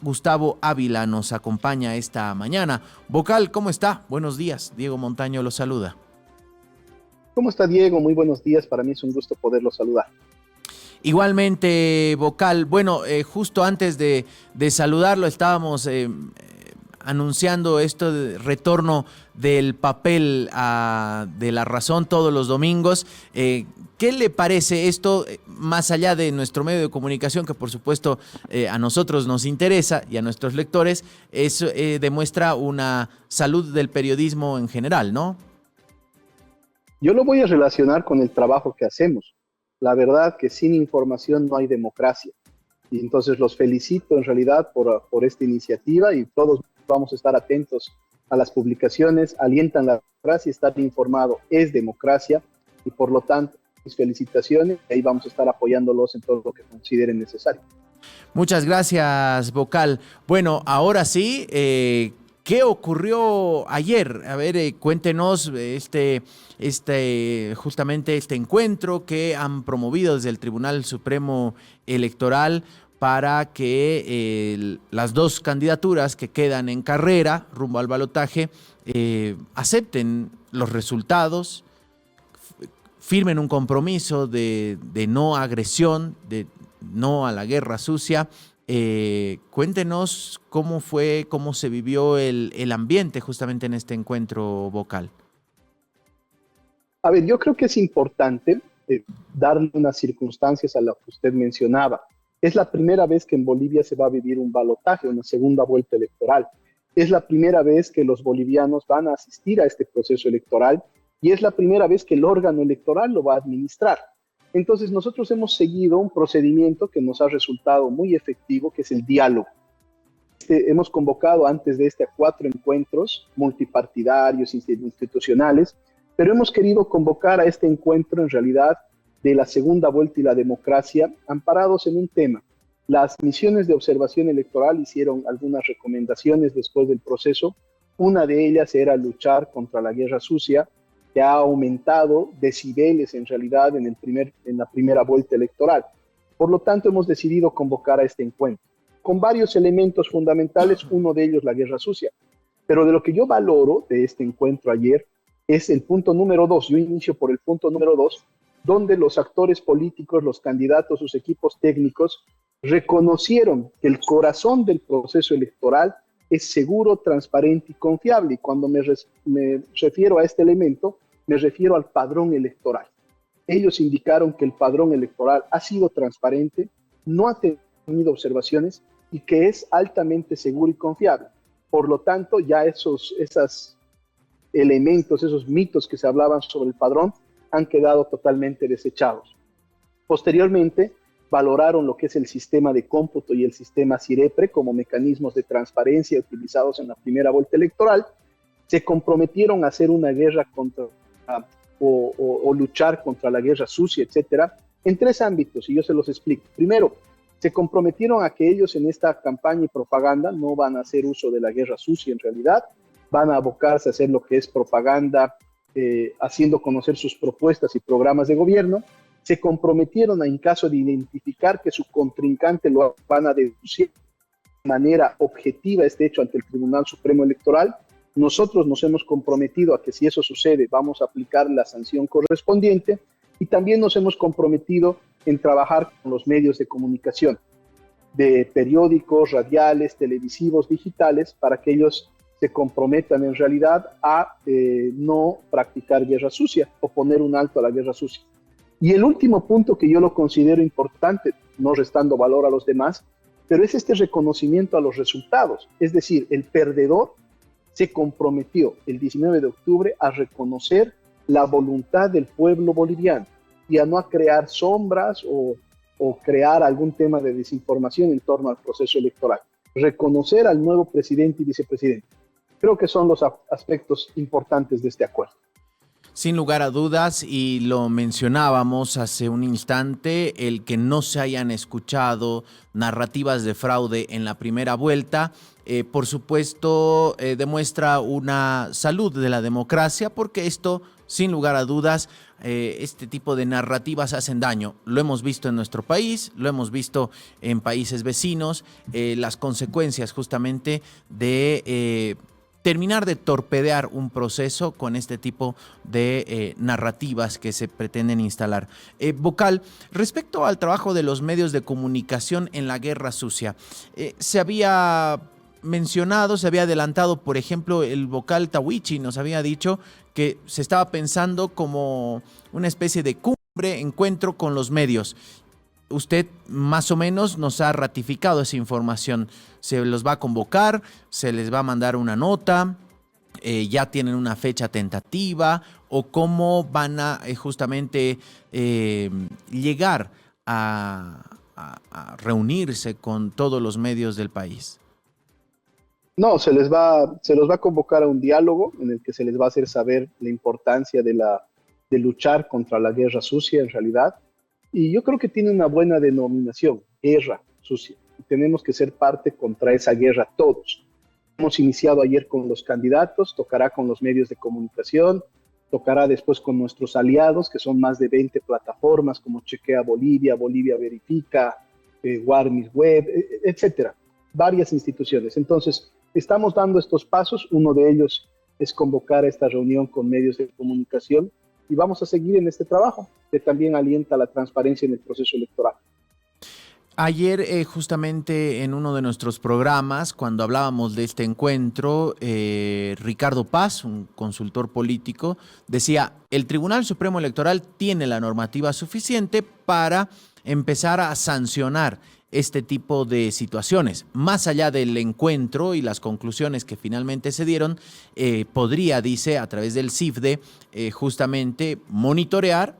Gustavo Ávila nos acompaña esta mañana. Vocal, ¿cómo está? Buenos días. Diego Montaño lo saluda. ¿Cómo está, Diego? Muy buenos días. Para mí es un gusto poderlo saludar. Igualmente, Vocal. Bueno, justo antes de saludarlo estábamos anunciando esto de retorno del papel de La Razón todos los domingos. ¿Qué le parece esto, más allá de nuestro medio de comunicación, que por supuesto a nosotros nos interesa y a nuestros lectores, demuestra una salud del periodismo en general, ¿no? Yo lo voy a relacionar con el trabajo que hacemos. La verdad que sin información no hay democracia. Y entonces los felicito en realidad por esta iniciativa y todos vamos a estar atentos a las publicaciones. Alientan la democracia, estar informado es democracia y por lo tanto mis felicitaciones. Ahí vamos a estar apoyándolos en todo lo que consideren necesario. Muchas gracias, Vocal. Bueno, ahora sí, ¿qué ocurrió ayer? A ver, cuéntenos justamente este encuentro que han promovido desde el Tribunal Supremo Electoral para que las dos candidaturas que quedan en carrera rumbo al balotaje acepten los resultados, firmen un compromiso de no agresión, de no a la guerra sucia. Cuéntenos cómo fue, cómo se vivió el ambiente justamente en este encuentro, Vocal. A ver, yo creo que es importante darle unas circunstancias a lo que usted mencionaba. Es la primera vez que en Bolivia se va a vivir un balotaje, una segunda vuelta electoral. Es la primera vez que los bolivianos van a asistir a este proceso electoral y es la primera vez que el órgano electoral lo va a administrar. Entonces nosotros hemos seguido un procedimiento que nos ha resultado muy efectivo, que es el diálogo. Hemos convocado antes de este a 4 encuentros multipartidarios, institucionales, pero hemos querido convocar a este encuentro en realidad de la segunda vuelta y la democracia, amparados en un tema. Las misiones de observación electoral hicieron algunas recomendaciones después del proceso. Una de ellas era luchar contra la guerra sucia, que ha aumentado decibeles en realidad en la primera vuelta electoral. Por lo tanto, hemos decidido convocar a este encuentro, con varios elementos fundamentales, uno de ellos la guerra sucia. Pero de lo que yo valoro de este encuentro ayer es el punto número 2. Yo inicio por el punto número 2, donde los actores políticos, los candidatos, sus equipos técnicos, reconocieron que el corazón del proceso electoral es seguro, transparente y confiable. Y cuando me refiero a este elemento, me refiero al padrón electoral. Ellos indicaron que el padrón electoral ha sido transparente, no ha tenido observaciones y que es altamente seguro y confiable. Por lo tanto, ya esos elementos, esos mitos que se hablaban sobre el padrón han quedado totalmente desechados. Posteriormente, valoraron lo que es el sistema de cómputo y el sistema CIREPRE como mecanismos de transparencia utilizados en la primera vuelta electoral. Se comprometieron a hacer una guerra contra o luchar contra la guerra sucia, etcétera, en 3 ámbitos, y yo se los explico. Primero, se comprometieron a que ellos en esta campaña y propaganda no van a hacer uso de la guerra sucia en realidad, van a abocarse a hacer lo que es propaganda, haciendo conocer sus propuestas y programas de gobierno. Se comprometieron a, en caso de identificar que su contrincante lo van a deducir de manera objetiva este hecho ante el Tribunal Supremo Electoral. Nosotros nos hemos comprometido a que si eso sucede vamos a aplicar la sanción correspondiente y también nos hemos comprometido en trabajar con los medios de comunicación, de periódicos, radiales, televisivos, digitales, para que ellos se comprometan en realidad a no practicar guerra sucia o poner un alto a la guerra sucia. Y el último punto que yo lo considero importante, no restando valor a los demás, pero es este reconocimiento a los resultados. Es decir, el perdedor se comprometió el 19 de octubre a reconocer la voluntad del pueblo boliviano y a no crear sombras o crear algún tema de desinformación en torno al proceso electoral. Reconocer al nuevo presidente y vicepresidente. Creo que son los aspectos importantes de este acuerdo. Sin lugar a dudas, y lo mencionábamos hace un instante, el que no se hayan escuchado narrativas de fraude en la primera vuelta, por supuesto, demuestra una salud de la democracia, porque esto, sin lugar a dudas, este tipo de narrativas hacen daño. Lo hemos visto en nuestro país, lo hemos visto en países vecinos, las consecuencias justamente de terminar de torpedear un proceso con este tipo de narrativas que se pretenden instalar. Vocal, respecto al trabajo de los medios de comunicación en la guerra sucia, se había mencionado, se había adelantado, por ejemplo, el vocal Tawichi nos había dicho que se estaba pensando como una especie de cumbre, encuentro con los medios. Usted más o menos nos ha ratificado esa información. Se los va a convocar, se les va a mandar una nota, ya tienen una fecha tentativa, o cómo van a justamente llegar a reunirse con todos los medios del país. No, se los va a convocar a un diálogo en el que se les va a hacer saber la importancia de luchar contra la guerra sucia en realidad. Y yo creo que tiene una buena denominación, guerra sucia. Tenemos que ser parte contra esa guerra todos. Hemos iniciado ayer con los candidatos, tocará con los medios de comunicación, tocará después con nuestros aliados, que son más de 20 plataformas como Chequea Bolivia, Bolivia Verifica, Warmis Web, etcétera, varias instituciones. Entonces, estamos dando estos pasos. Uno de ellos es convocar a esta reunión con medios de comunicación y vamos a seguir en este trabajo que también alienta la transparencia en el proceso electoral. Ayer, justamente en uno de nuestros programas, cuando hablábamos de este encuentro, Ricardo Paz, un consultor político, decía: el Tribunal Supremo Electoral tiene la normativa suficiente para empezar a sancionar este tipo de situaciones. Más allá del encuentro y las conclusiones que finalmente se dieron, podría, dice, a través del CIFDE, justamente monitorear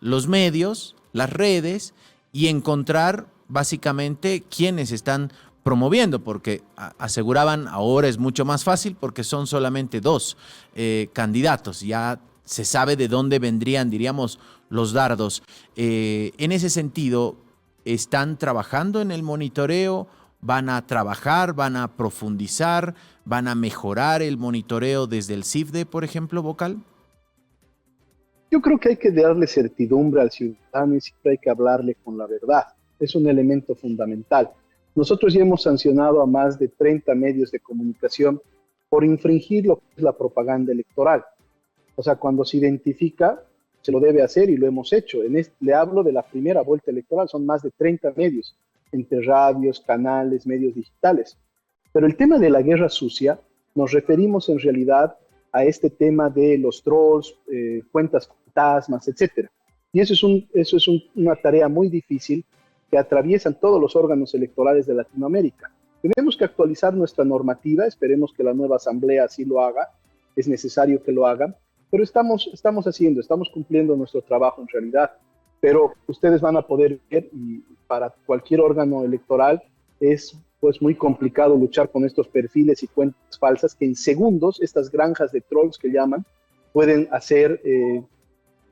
los medios, las redes y encontrar básicamente quiénes están promoviendo, porque aseguraban ahora es mucho más fácil porque son solamente dos candidatos, ya se sabe de dónde vendrían, diríamos, los dardos. En ese sentido, ¿están trabajando en el monitoreo? ¿Van a trabajar, van a profundizar, van a mejorar el monitoreo desde el CIFDE, por ejemplo, Vocal? Yo creo que hay que darle certidumbre al ciudadano y siempre hay que hablarle con la verdad. Es un elemento fundamental. Nosotros ya hemos sancionado a más de 30 medios de comunicación por infringir lo que es la propaganda electoral. O sea, cuando se identifica, se lo debe hacer y lo hemos hecho. Le hablo de la primera vuelta electoral, son más de 30 medios, entre radios, canales, medios digitales. Pero el tema de la guerra sucia, nos referimos en realidad a este tema de los trolls, cuentas fantasmas, etc. Y eso es una tarea muy difícil que atraviesan todos los órganos electorales de Latinoamérica. Tenemos que actualizar nuestra normativa, esperemos que la nueva asamblea así lo haga, es necesario que lo hagan, pero estamos cumpliendo nuestro trabajo en realidad. Pero ustedes van a poder ver, y para cualquier órgano electoral es pues muy complicado luchar con estos perfiles y cuentas falsas que en segundos, estas granjas de trolls que llaman, pueden hacer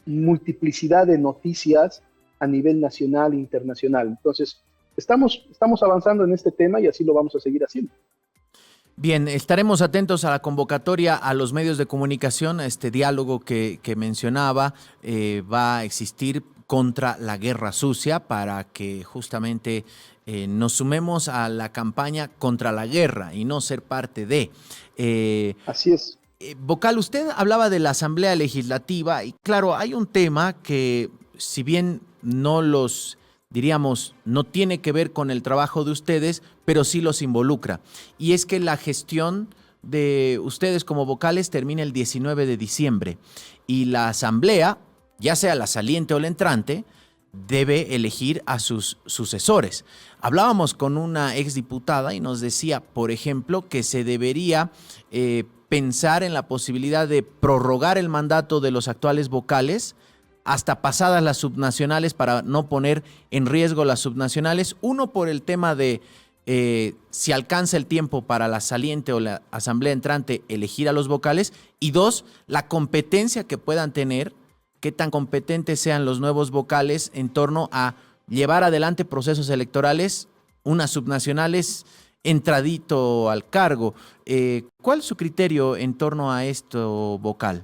multiplicidad de noticias a nivel nacional e internacional. Entonces, estamos avanzando en este tema y así lo vamos a seguir haciendo. Bien, estaremos atentos a la convocatoria a los medios de comunicación, a este diálogo que mencionaba, va a existir contra la guerra sucia para que justamente nos sumemos a la campaña contra la guerra y no ser parte de. Así es. Vocal, usted hablaba de la Asamblea Legislativa y claro, hay un tema que si bien no tiene que ver con el trabajo de ustedes, pero sí los involucra. Y es que la gestión de ustedes como vocales termina el 19 de diciembre y la Asamblea, ya sea la saliente o la entrante, debe elegir a sus sucesores. Hablábamos con una exdiputada y nos decía, por ejemplo, que se debería pensar en la posibilidad de prorrogar el mandato de los actuales vocales hasta pasadas las subnacionales para no poner en riesgo las subnacionales. Uno, por el tema de si alcanza el tiempo para la saliente o la asamblea entrante elegir a los vocales, y dos, la competencia que puedan tener, qué tan competentes sean los nuevos vocales en torno a llevar adelante procesos electorales, unas subnacionales, entradito al cargo. ¿Cuál es su criterio en torno a esto, vocal?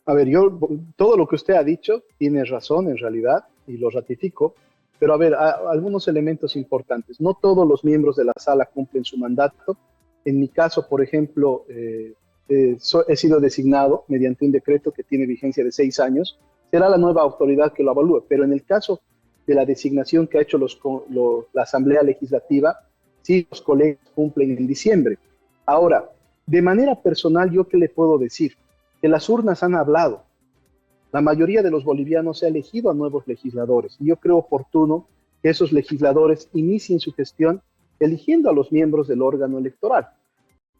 A ver, todo lo que usted ha dicho tiene razón en realidad y lo ratifico, pero a ver, algunos elementos importantes. No todos los miembros de la sala cumplen su mandato. En mi caso, por ejemplo, he sido designado mediante un decreto que tiene vigencia de 6 años. Será la nueva autoridad que lo evalúe, pero en el caso de la designación que ha hecho la Asamblea Legislativa, sí, los colegas cumplen en diciembre. Ahora, de manera personal, ¿yo qué le puedo decir? Que las urnas han hablado. La mayoría de los bolivianos se ha elegido a nuevos legisladores y yo creo oportuno que esos legisladores inicien su gestión eligiendo a los miembros del órgano electoral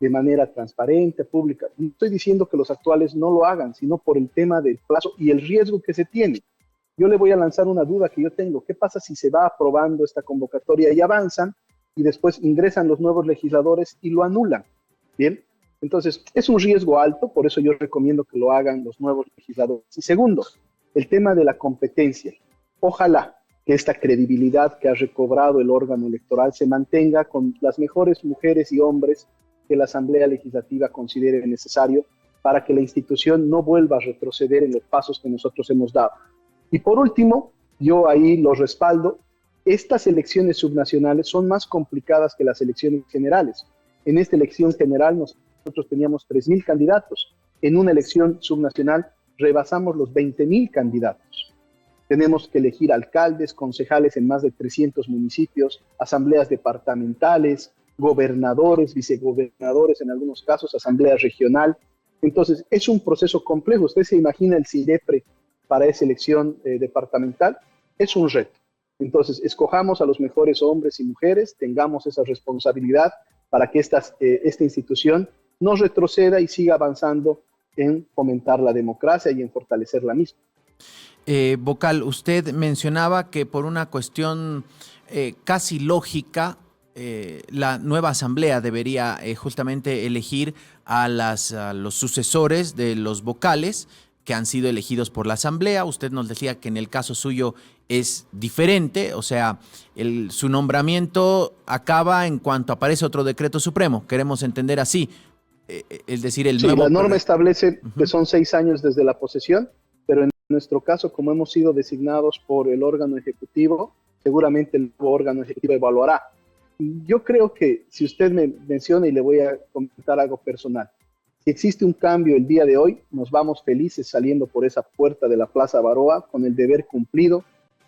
de manera transparente, pública. No estoy diciendo que los actuales no lo hagan, sino por el tema del plazo y el riesgo que se tiene. Yo le voy a lanzar una duda que yo tengo. ¿Qué pasa si se va aprobando esta convocatoria y avanzan y después ingresan los nuevos legisladores y lo anulan? Bien. Entonces, es un riesgo alto, por eso yo recomiendo que lo hagan los nuevos legisladores. Y segundo, el tema de la competencia. Ojalá que esta credibilidad que ha recobrado el órgano electoral se mantenga con las mejores mujeres y hombres que la Asamblea Legislativa considere necesario para que la institución no vuelva a retroceder en los pasos que nosotros hemos dado. Y por último, yo ahí lo respaldo, estas elecciones subnacionales son más complicadas que las elecciones generales. En esta elección general nosotros teníamos 3.000 candidatos. En una elección subnacional rebasamos los 20.000 candidatos. Tenemos que elegir alcaldes, concejales en más de 300 municipios, asambleas departamentales, gobernadores, vicegobernadores en algunos casos, asamblea regional. Entonces, es un proceso complejo. Usted se imagina el CIDEPRE para esa elección departamental, es un reto. Entonces, escojamos a los mejores hombres y mujeres, tengamos esa responsabilidad para que esta institución no retroceda y siga avanzando en fomentar la democracia y en fortalecer la misma. Vocal, usted mencionaba que por una cuestión casi lógica, la nueva asamblea debería justamente elegir a los sucesores de los vocales que han sido elegidos por la asamblea. Usted nos decía que en el caso suyo es diferente, o sea, su nombramiento acaba en cuanto aparece otro decreto supremo. Queremos entender así, es decir, el nuevo... Sí, la norma establece que son 6 años desde la posesión, pero en nuestro caso, como hemos sido designados por el órgano ejecutivo, seguramente el nuevo órgano ejecutivo evaluará. Yo creo que si usted me menciona, y le voy a comentar algo personal, si existe un cambio el día de hoy, nos vamos felices saliendo por esa puerta de la Plaza Baroa con el deber cumplido,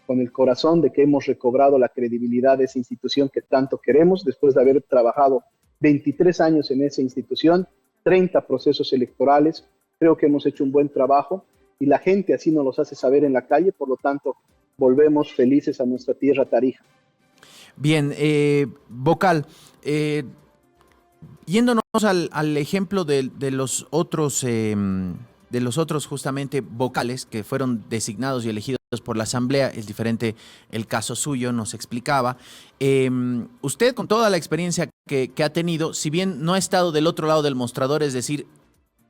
con el corazón de que hemos recobrado la credibilidad de esa institución que tanto queremos, después de haber trabajado 23 años en esa institución, 30 procesos electorales. Creo que hemos hecho un buen trabajo y la gente así nos los hace saber en la calle, por lo tanto, volvemos felices a nuestra tierra Tarija. Bien, vocal, yéndonos al ejemplo de los otros justamente vocales que fueron designados y elegidos por la asamblea, es diferente el caso suyo, nos explicaba. Usted, con toda la experiencia que ha tenido, si bien no ha estado del otro lado del mostrador, es decir,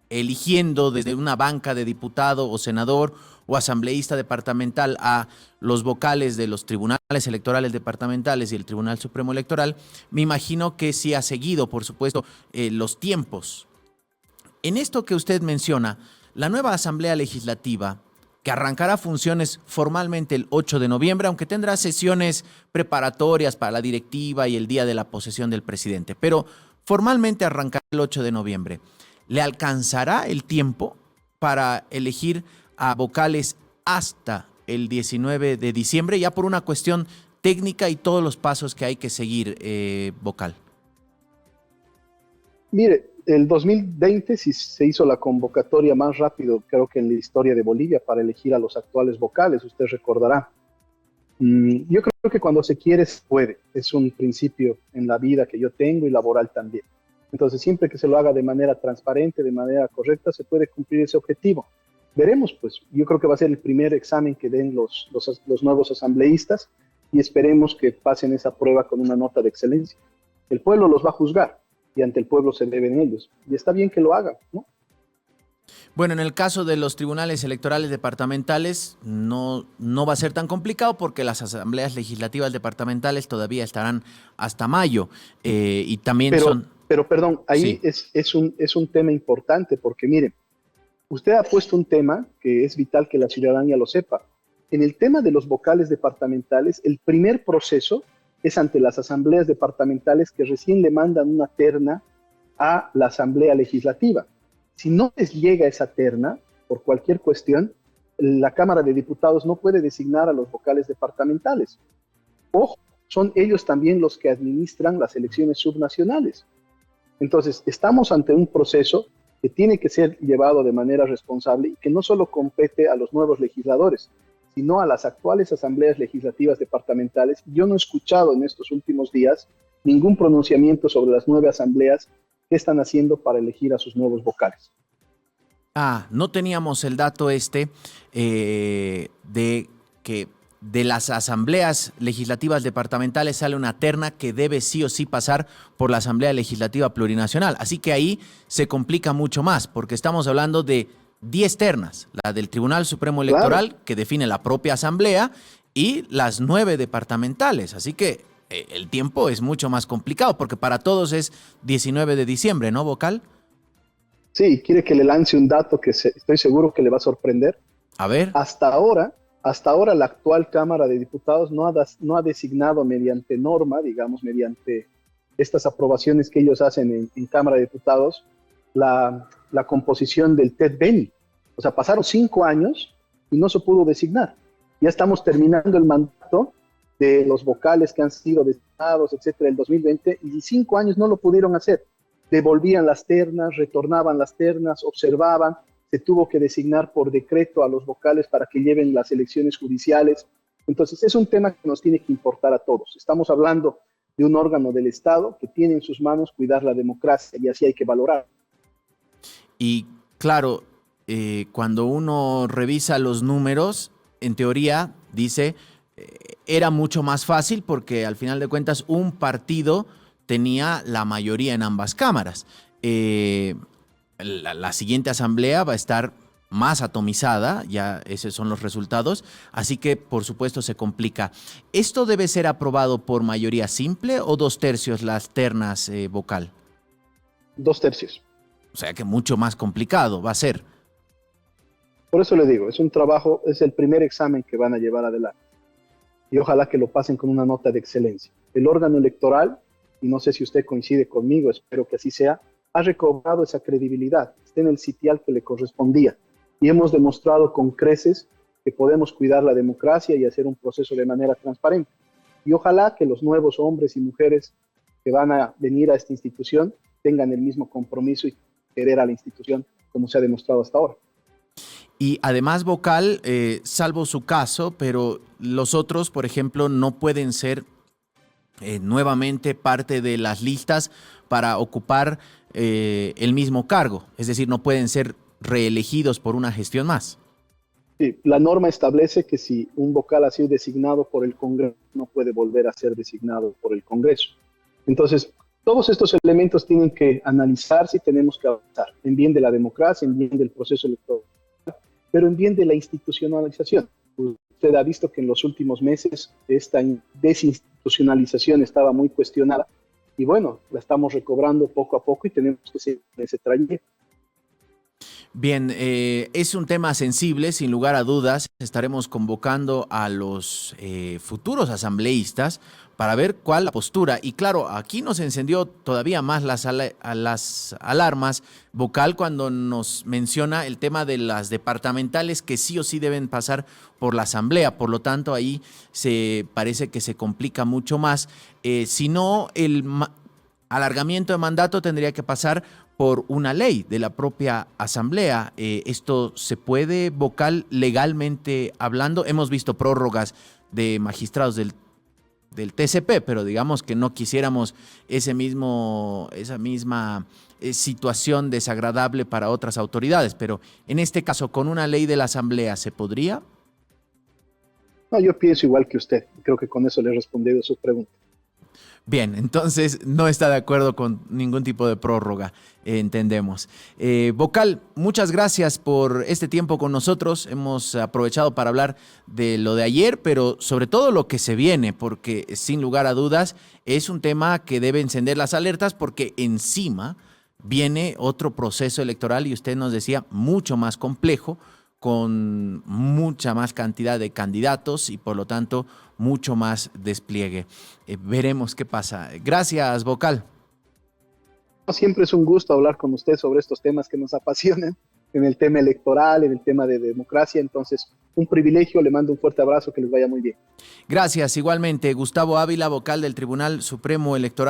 eligiendo desde una banca de diputado o senador o asambleísta departamental a los vocales de los tribunales electorales departamentales y el Tribunal Supremo Electoral, me imagino que sí ha seguido, por supuesto, los tiempos. En esto que usted menciona, la nueva Asamblea Legislativa, que arrancará funciones formalmente el 8 de noviembre, aunque tendrá sesiones preparatorias para la directiva y el día de la posesión del presidente, pero formalmente arrancará el 8 de noviembre. ¿Le alcanzará el tiempo para elegir a vocales hasta el 19 de diciembre, ya por una cuestión técnica y todos los pasos que hay que seguir, vocal? Mire, el 2020 sí se hizo la convocatoria más rápido, creo que en la historia de Bolivia, para elegir a los actuales vocales, usted recordará. Yo creo que cuando se quiere, se puede. Es un principio en la vida que yo tengo y laboral también. Entonces, siempre que se lo haga de manera transparente, de manera correcta, se puede cumplir ese objetivo. Veremos, pues, yo creo que va a ser el primer examen que den los nuevos asambleístas y esperemos que pasen esa prueba con una nota de excelencia. El pueblo los va a juzgar y ante el pueblo se deben ellos. Y está bien que lo hagan, ¿no? Bueno, en el caso de los tribunales electorales departamentales no va a ser tan complicado porque las asambleas legislativas departamentales todavía estarán hasta mayo y también son... Pero perdón, ahí Sí. es un tema importante porque miren, usted ha puesto un tema que es vital que la ciudadanía lo sepa. En el tema de los vocales departamentales, el primer proceso es ante las asambleas departamentales que recién le mandan una terna a la asamblea legislativa. Si no les llega esa terna, por cualquier cuestión, la Cámara de Diputados no puede designar a los vocales departamentales. Ojo, son ellos también los que administran las elecciones subnacionales. Entonces, estamos ante un proceso que tiene que ser llevado de manera responsable y que no solo compete a los nuevos legisladores, sino a las actuales asambleas legislativas departamentales. Yo no he escuchado en estos últimos días ningún pronunciamiento sobre las 9 asambleas que están haciendo para elegir a sus nuevos vocales. No teníamos el dato de que de las asambleas legislativas departamentales sale una terna que debe sí o sí pasar por la Asamblea Legislativa Plurinacional. Así que ahí se complica mucho más, porque estamos hablando de 10 ternas, la del Tribunal Supremo Electoral, claro, que define la propia Asamblea, y las 9 departamentales. Así que el tiempo es mucho más complicado, porque para todos es 19 de diciembre, ¿no, vocal? Sí, quiere que le lance un dato que estoy seguro que le va a sorprender. A ver. Hasta ahora la actual Cámara de Diputados no ha designado mediante norma, digamos, mediante estas aprobaciones que ellos hacen en Cámara de Diputados, la composición del Ted Beni. O sea, pasaron 5 años y no se pudo designar. Ya estamos terminando el mandato de los vocales que han sido designados, etcétera, el 2020, y 5 años no lo pudieron hacer. Devolvían las ternas, retornaban las ternas, observaban, se tuvo que designar por decreto a los vocales para que lleven las elecciones judiciales. Entonces es un tema que nos tiene que importar a todos. Estamos hablando de un órgano del Estado que tiene en sus manos cuidar la democracia y así hay que valorar. Y claro, cuando uno revisa los números, en teoría dice, era mucho más fácil porque al final de cuentas un partido tenía la mayoría en ambas cámaras. La siguiente asamblea va a estar más atomizada, ya esos son los resultados, así que por supuesto se complica. ¿Esto debe ser aprobado por mayoría simple o 2/3 las ternas vocal? 2/3. O sea que mucho más complicado va a ser. Por eso le digo, es un trabajo, es el primer examen que van a llevar adelante. Y ojalá que lo pasen con una nota de excelencia. El órgano electoral, y no sé si usted coincide conmigo, espero que así sea, ha recobrado esa credibilidad, está en el sitial que le correspondía. Y hemos demostrado con creces que podemos cuidar la democracia y hacer un proceso de manera transparente. Y ojalá que los nuevos hombres y mujeres que van a venir a esta institución tengan el mismo compromiso y querer a la institución como se ha demostrado hasta ahora. Y además, vocal, salvo su caso, pero los otros, por ejemplo, no pueden ser nuevamente parte de las listas para ocupar el mismo cargo. Es decir, no pueden ser reelegidos por una gestión más. Sí, la norma establece que si un vocal ha sido designado por el Congreso, no puede volver a ser designado por el Congreso. Entonces, todos estos elementos tienen que analizarse y tenemos que avanzar en bien de la democracia, en bien del proceso electoral, pero en bien de la institucionalización. Usted ha visto que en los últimos meses esta desinstitucionalización estaba muy cuestionada y bueno, la estamos recobrando poco a poco y tenemos que seguir en ese trayecto. Bien, es un tema sensible, sin lugar a dudas. Estaremos convocando a los futuros asambleístas para ver cuál es la postura. Y claro, aquí nos encendió todavía más las alarmas, vocal, cuando nos menciona el tema de las departamentales que sí o sí deben pasar por la asamblea. Por lo tanto, ahí parece que se complica mucho más. Si no, el alargamiento de mandato tendría que pasar por una ley de la propia asamblea. ¿Esto se puede, vocal, legalmente hablando? Hemos visto prórrogas de magistrados del TCP, pero digamos que no quisiéramos esa misma situación desagradable para otras autoridades. Pero en este caso, ¿con una ley de la asamblea se podría? No, yo pienso igual que usted. Creo que con eso le he respondido a su pregunta. Bien, entonces no está de acuerdo con ningún tipo de prórroga, entendemos. Vocal, muchas gracias por este tiempo con nosotros. Hemos aprovechado para hablar de lo de ayer, pero sobre todo lo que se viene, porque sin lugar a dudas es un tema que debe encender las alertas porque encima viene otro proceso electoral y usted nos decía mucho más complejo, con mucha más cantidad de candidatos y por lo tanto mucho más despliegue. Veremos qué pasa. Gracias, Vocal. Siempre es un gusto hablar con usted sobre estos temas que nos apasionan, en el tema electoral, en el tema de democracia. Entonces, un privilegio, le mando un fuerte abrazo, que les vaya muy bien. Gracias, igualmente. Gustavo Ávila, vocal del Tribunal Supremo Electoral.